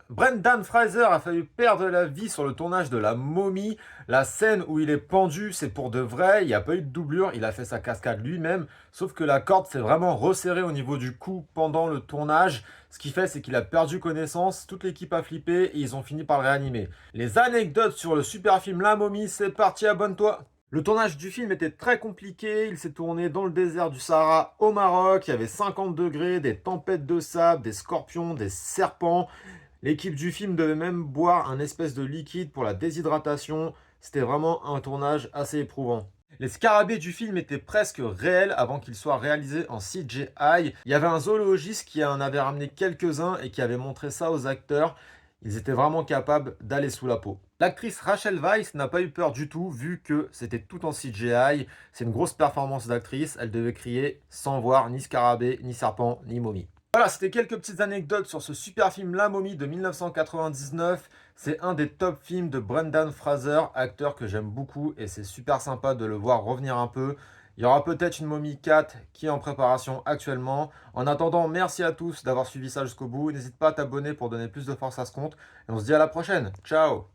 Brendan Fraser a failli perdre la vie sur le tournage de La Momie. La scène où il est pendu, c'est pour de vrai. Il n'y a pas eu de doublure. Il a fait sa cascade lui-même. Sauf que la corde s'est vraiment resserrée au niveau du cou pendant le tournage. Ce qui fait, c'est qu'il a perdu connaissance. Toute l'équipe a flippé et ils ont fini par le réanimer. Les anecdotes sur le super film La Momie, c'est parti, abonne-toi. Le tournage du film était très compliqué, il s'est tourné dans le désert du Sahara au Maroc, il y avait 50 degrés, des tempêtes de sable, des scorpions, des serpents. L'équipe du film devait même boire un espèce de liquide pour la déshydratation. C'était vraiment un tournage assez éprouvant. Les scarabées du film étaient presque réels avant qu'ils soient réalisés en CGI. Il y avait un zoologiste qui en avait ramené quelques-uns et qui avait montré ça aux acteurs. Ils étaient vraiment capables d'aller sous la peau. L'actrice Rachel Weisz n'a pas eu peur du tout vu que c'était tout en CGI. C'est une grosse performance d'actrice. Elle devait crier sans voir ni scarabée, ni serpent, ni momie. Voilà, c'était quelques petites anecdotes sur ce super film La Momie de 1999. C'est un des top films de Brendan Fraser, acteur que j'aime beaucoup et c'est super sympa de le voir revenir un peu. Il y aura peut-être une Momie 4 qui est en préparation actuellement. En attendant, merci à tous d'avoir suivi ça jusqu'au bout. N'hésite pas à t'abonner pour donner plus de force à ce compte. Et on se dit à la prochaine. Ciao!